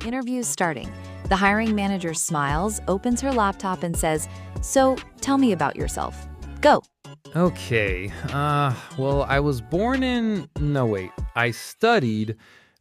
Interview's starting. The hiring manager smiles, opens her laptop, and says, "So, tell me about yourself. Go." Okay, well, I was born in... No, wait. I studied...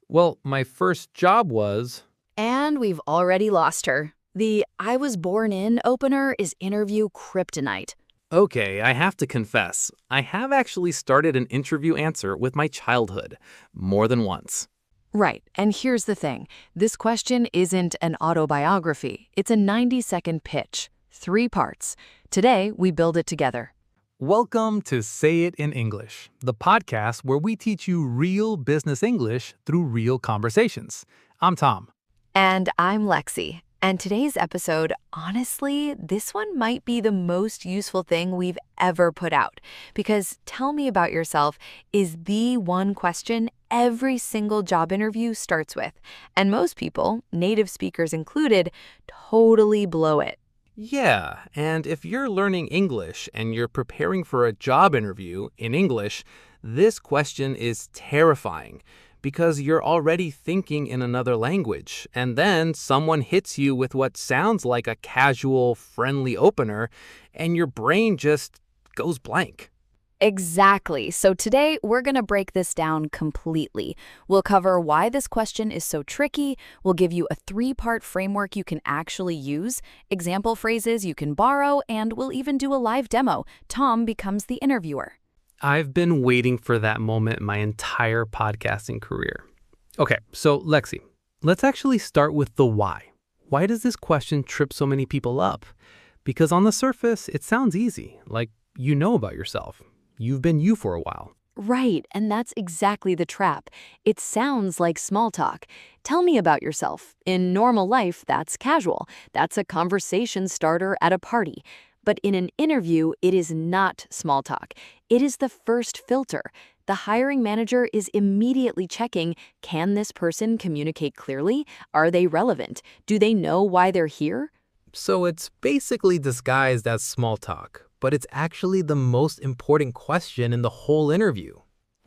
Well, my first job was... And we've already lost her. The "I was born in" opener is interview kryptonite. Okay, I have to confess, I have actually started an interview answer with my childhood more than once. Right, and here's the thing. This question isn't an autobiography. It's a 90-second pitch. 3 parts. Today, we build it together. Welcome to Say It in English, the podcast where we teach you real business English through real conversations. I'm Tom. And I'm Lexi. And today's episode, honestly, this one might be the most useful thing we've ever put out. Because "tell me about yourself" is the one question every single job interview starts with. And most people, native speakers included, totally blow it. Yeah, and if you're learning English and you're preparing for a job interview in English, this question is terrifying because you're already thinking in another language, and then someone hits you with what sounds like a casual, friendly opener, and your brain just goes blank. Exactly. So today, we're going to break this down completely. We'll cover why this question is so tricky. We'll give you a 3-part framework you can actually use, example phrases you can borrow, and we'll even do a live demo. Tom becomes the interviewer. I've been waiting for that moment my entire podcasting career. Okay, so Lexi, let's actually start with the why. Why does this question trip so many people up? Because on the surface, it sounds easy, like you know about yourself. You've been you for a while. Right, and that's exactly the trap. It sounds like small talk. Tell me about yourself. In normal life, that's casual. That's a conversation starter at a party. But in an interview, it is not small talk. It is the first filter. The hiring manager is immediately checking, can this person communicate clearly? Are they relevant? Do they know why they're here? So it's basically disguised as small talk, but it's actually the most important question in the whole interview.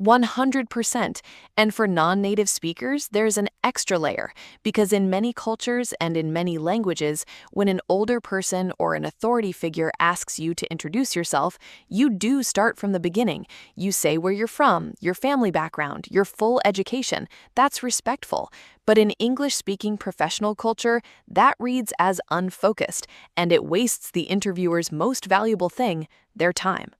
100%. And for non-native speakers, there's an extra layer, because in many cultures and in many languages, when an older person or an authority figure asks you to introduce yourself, you do start from the beginning. You say where you're from, your family background, your full education. That's respectful. But in English-speaking professional culture, that reads as unfocused, and it wastes the interviewer's most valuable thing, their time.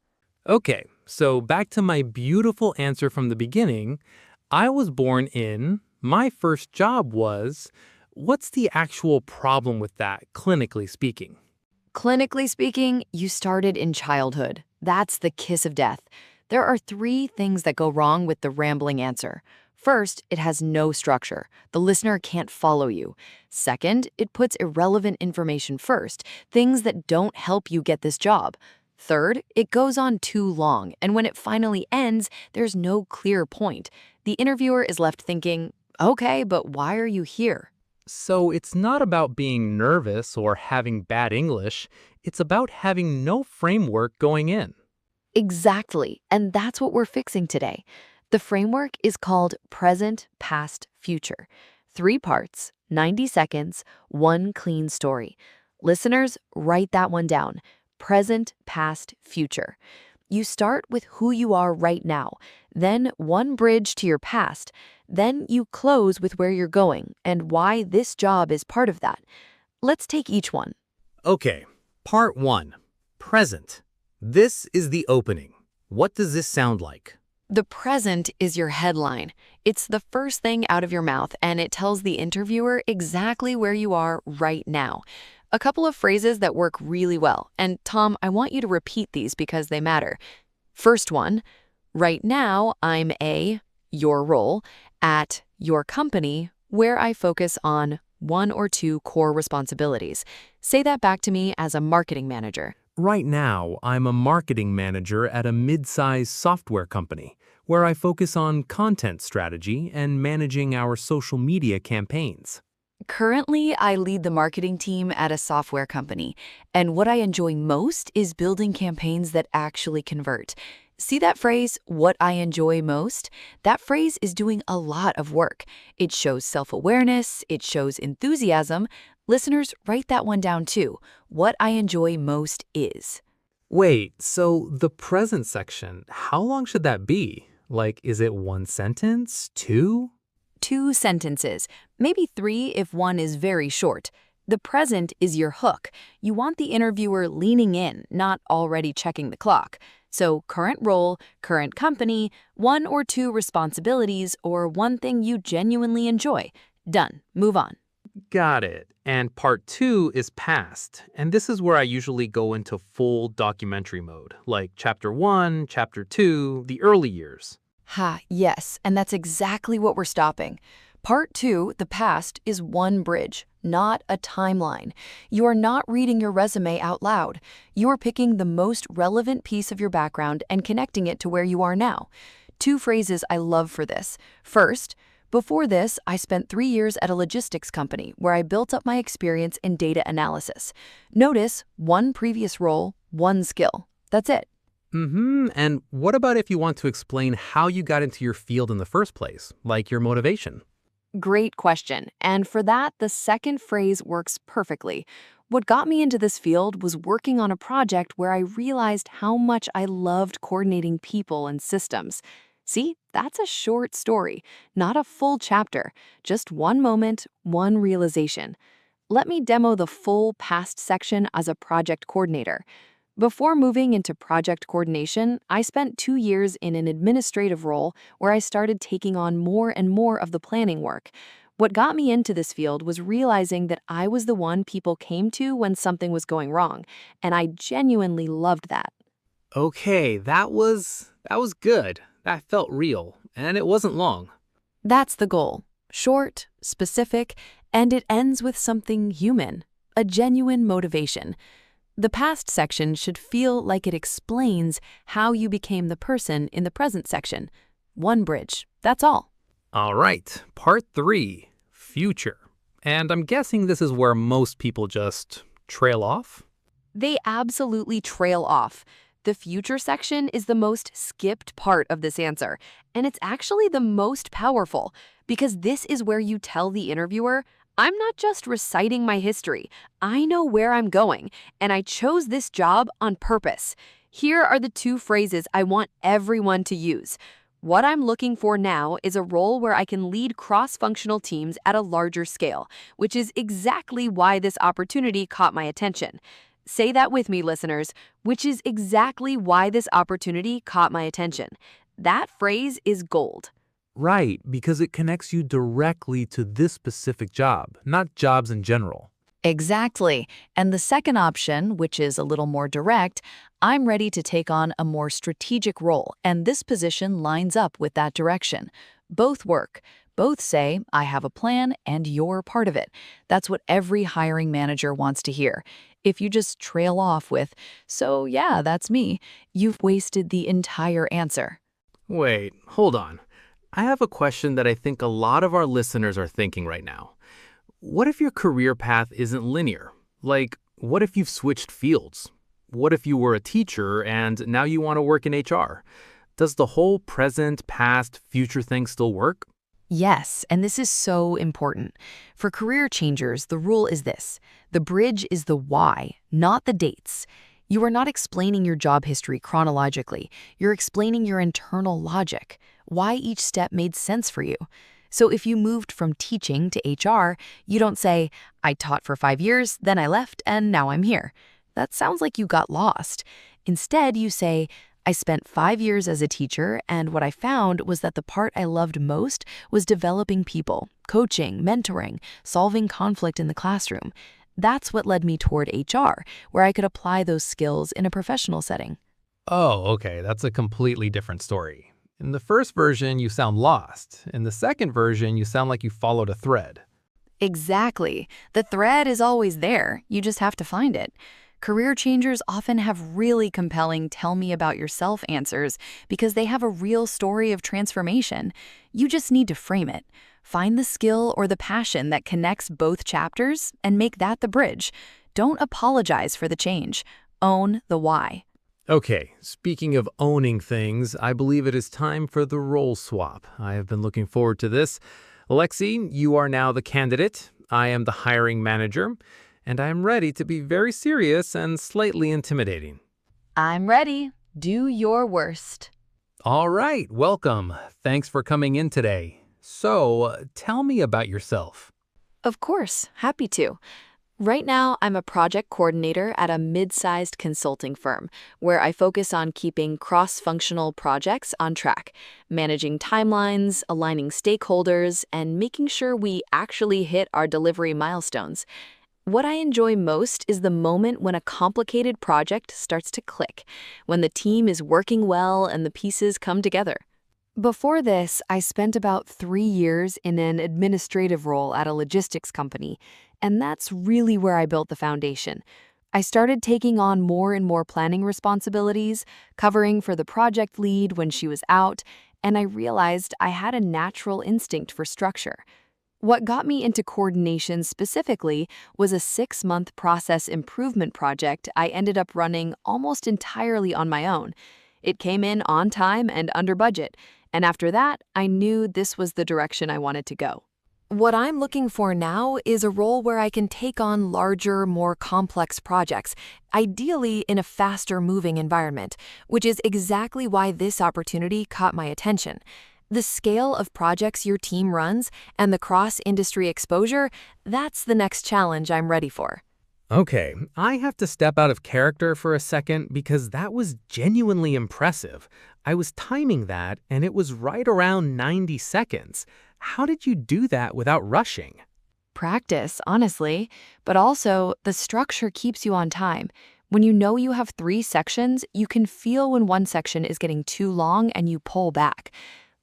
Okay, so back to my beautiful answer from the beginning. I was born in... My first job was... What's the actual problem with that, clinically speaking? Clinically speaking, you started in childhood. That's the kiss of death. There are 3 things that go wrong with the rambling answer. First, it has no structure. The listener can't follow you. Second, it puts irrelevant information first, things that don't help you get this job. Third, it goes on too long, and when it finally ends, there's no clear point. The interviewer is left thinking, okay, but why are you here? So it's not about being nervous or having bad English. It's about having no framework going in. Exactly, and that's what we're fixing today. The framework is called present, past, future. 3 parts, 90 seconds, 1 clean story. Listeners, write that one down. Present, past, future. You start with who you are right now, then one bridge to your past, then you close with where you're going and why this job is part of that. Let's take each one. Okay, part 1, present. This is the opening. What does this sound like? The present is your headline. It's the first thing out of your mouth, and it tells the interviewer exactly where you are right now. A couple of phrases that work really well, and Tom, I want you to repeat these because they matter. First one, right now I'm your role, at your company, where I focus on 1 or 2 core responsibilities. Say that back to me as a marketing manager. Right now, I'm a marketing manager at a mid-sized software company where I focus on content strategy and managing our social media campaigns. Currently, I lead the marketing team at a software company, and what I enjoy most is building campaigns that actually convert. See that phrase, what I enjoy most? That phrase is doing a lot of work. It shows self-awareness, it shows enthusiasm. Listeners, write that one down too. What I enjoy most is. Wait, so the present section, how long should that be? Like, is it one sentence, two? 2 sentences, maybe 3 if one is very short. The present is your hook. You want the interviewer leaning in, not already checking the clock. So current role, current company, 1 or 2 responsibilities, or one thing you genuinely enjoy. Done. Move on. Got it. And part 2 is past. And this is where I usually go into full documentary mode, like chapter 1, chapter 2, the early years. Yes, and that's exactly what we're stopping. Part 2, the past, is one bridge, not a timeline. You are not reading your resume out loud. You are picking the most relevant piece of your background and connecting it to where you are now. 2 phrases I love for this. First, before this, I spent 3 years at a logistics company where I built up my experience in data analysis. Notice, 1 previous role, 1 skill. That's it. And what about if you want to explain how you got into your field in the first place, like your motivation? Great question. And for that, the second phrase works perfectly. What got me into this field was working on a project where I realized how much I loved coordinating people and systems. See, that's a short story, not a full chapter, just 1 moment, 1 realization. Let me demo the full past section as a project coordinator. Before moving into project coordination, I spent 2 years in an administrative role where I started taking on more and more of the planning work. What got me into this field was realizing that I was the one people came to when something was going wrong, and I genuinely loved that. Okay, that was good. That felt real, and it wasn't long. That's the goal. Short, specific, and it ends with something human, a genuine motivation. The past section should feel like it explains how you became the person in the present section. 1 bridge, that's all. All right, part 3, future. And I'm guessing this is where most people just trail off? They absolutely trail off. The future section is the most skipped part of this answer, and it's actually the most powerful, because this is where you tell the interviewer, I'm not just reciting my history. I know where I'm going, and I chose this job on purpose. Here are the 2 phrases I want everyone to use. What I'm looking for now is a role where I can lead cross-functional teams at a larger scale, which is exactly why this opportunity caught my attention. Say that with me, listeners, which is exactly why this opportunity caught my attention. That phrase is gold. Right, because it connects you directly to this specific job, not jobs in general. Exactly. And the second option, which is a little more direct, I'm ready to take on a more strategic role, and this position lines up with that direction. Both work. Both say, I have a plan and you're part of it. That's what every hiring manager wants to hear. If you just trail off with, so yeah, that's me, you've wasted the entire answer. Wait, hold on. I have a question that I think a lot of our listeners are thinking right now. What if your career path isn't linear? Like, what if you've switched fields? What if you were a teacher and now you want to work in HR? Does the whole present, past, future thing still work? Yes, and this is so important. For career changers, the rule is this. The bridge is the why, not the dates. You are not explaining your job history chronologically. You're explaining your internal logic, why each step made sense for you. So if you moved from teaching to HR, you don't say, I taught for 5 years, then I left, and now I'm here. That sounds like you got lost. Instead, you say, I spent 5 years as a teacher, and what I found was that the part I loved most was developing people, coaching, mentoring, solving conflict in the classroom. That's what led me toward HR, where I could apply those skills in a professional setting. Oh, okay, that's a completely different story. In the first version, you sound lost. In the second version, you sound like you followed a thread. Exactly. The thread is always there. You just have to find it. Career changers often have really compelling tell me about yourself answers because they have a real story of transformation. You just need to frame it. Find the skill or the passion that connects both chapters and make that the bridge. Don't apologize for the change. Own the why. Okay, speaking of owning things, I believe it is time for the role swap. I have been looking forward to this. Lexi, you are now the candidate. I am the hiring manager, and I am ready to be very serious and slightly intimidating. I'm ready. Do your worst. All right, welcome. Thanks for coming in today. So, tell me about yourself. Of course, happy to. Right now, I'm a project coordinator at a mid-sized consulting firm where I focus on keeping cross-functional projects on track, managing timelines, aligning stakeholders, and making sure we actually hit our delivery milestones. What I enjoy most is the moment when a complicated project starts to click, when the team is working well and the pieces come together. Before this, I spent about 3 years in an administrative role at a logistics company, and that's really where I built the foundation. I started taking on more and more planning responsibilities, covering for the project lead when she was out, and I realized I had a natural instinct for structure. What got me into coordination specifically was a 6-month process improvement project I ended up running almost entirely on my own. It came in on time and under budget, and after that, I knew this was the direction I wanted to go. What I'm looking for now is a role where I can take on larger, more complex projects, ideally in a faster-moving environment, which is exactly why this opportunity caught my attention. The scale of projects your team runs and the cross-industry exposure, that's the next challenge I'm ready for. Okay, I have to step out of character for a second because that was genuinely impressive. I was timing that, and it was right around 90 seconds. How did you do that without rushing? Practice, honestly, but also the structure keeps you on time. When you know you have 3 sections, you can feel when one section is getting too long and you pull back.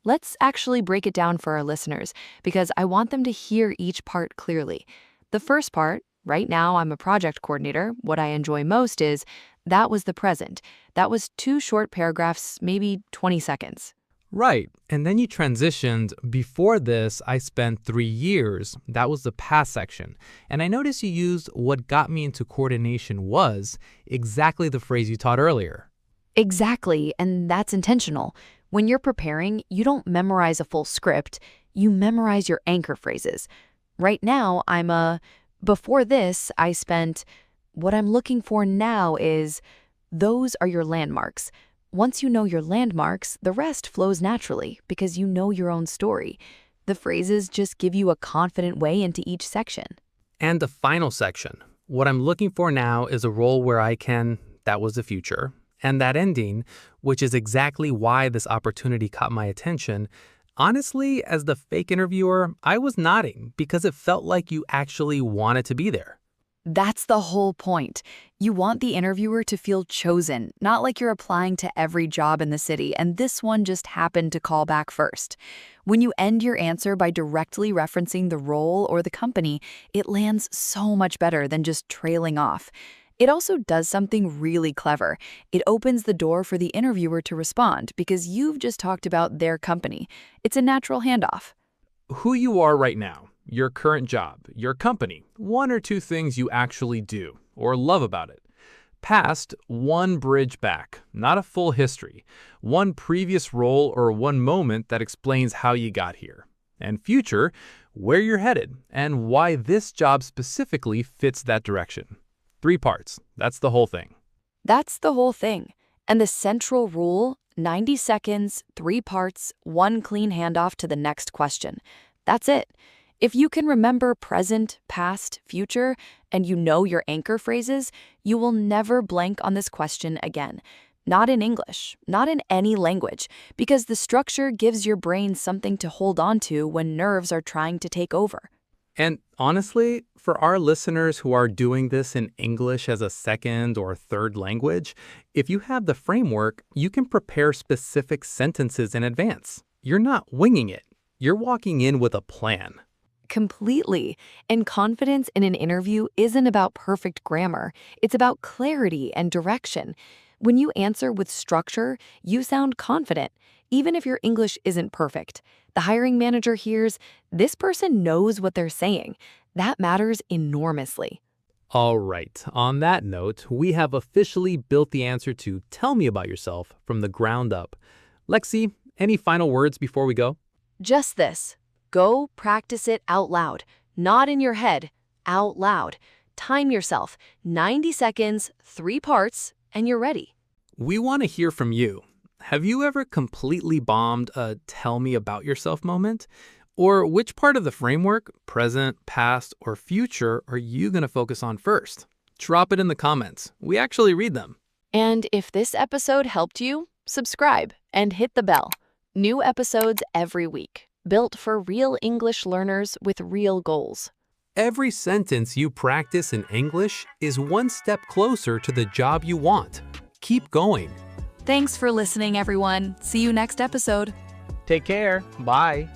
Let's actually break it down for our listeners because I want them to hear each part clearly. The first part, right now I'm a project coordinator, what I enjoy most is that was the present. That was 2 short paragraphs, maybe 20 seconds. Right, and then you transitioned. Before this, I spent 3 years. That was the past section. And I noticed you used what got me into coordination was exactly the phrase you taught earlier. Exactly, and that's intentional. When you're preparing, you don't memorize a full script, you memorize your anchor phrases. Right now, before this, I spent, what I'm looking for now is, those are your landmarks. Once you know your landmarks, the rest flows naturally because you know your own story. The phrases just give you a confident way into each section. And the final section. What I'm looking for now is a role where I can, that was the future. And that ending, which is exactly why this opportunity caught my attention, honestly, as the fake interviewer, I was nodding because it felt like you actually wanted to be there. That's the whole point. You want the interviewer to feel chosen, not like you're applying to every job in the city and this one just happened to call back first. When you end your answer by directly referencing the role or the company, it lands so much better than just trailing off. It also does something really clever. It opens the door for the interviewer to respond because you've just talked about their company. It's a natural handoff. Who you are right now, your current job, your company, 1 or 2 things you actually do or love about it. Past, 1 bridge back, not a full history, 1 previous role or 1 moment that explains how you got here. And future, where you're headed and why this job specifically fits that direction. 3 parts, that's the whole thing. That's the whole thing. And the central rule, 90 seconds, 3 parts, 1 clean handoff to the next question. That's it. If you can remember present, past, future, and you know your anchor phrases, you will never blank on this question again. Not in English, not in any language, because the structure gives your brain something to hold on to when nerves are trying to take over. And honestly, for our listeners who are doing this in English as a second or third language, if you have the framework, you can prepare specific sentences in advance. You're not winging it. You're walking in with a plan. Completely. And confidence in an interview isn't about perfect grammar. It's about clarity and direction. When you answer with structure, you sound confident, even if your English isn't perfect. The hiring manager hears, this person knows what they're saying. That matters enormously. All right, on that note, we have officially built the answer to Tell Me About Yourself from the ground up. Lexi, any final words before we go? Just this. Go practice it out loud. Not in your head, out loud. Time yourself. 90 seconds, 3 parts, and you're ready. We want to hear from you. Have you ever completely bombed a tell me about yourself moment? Or which part of the framework, present, past, or future, are you going to focus on first? Drop it in the comments. We actually read them. And if this episode helped you, subscribe and hit the bell. New episodes every week, built for real English learners with real goals. Every sentence you practice in English is one step closer to the job you want. Keep going. Thanks for listening, everyone. See you next episode. Take care. Bye.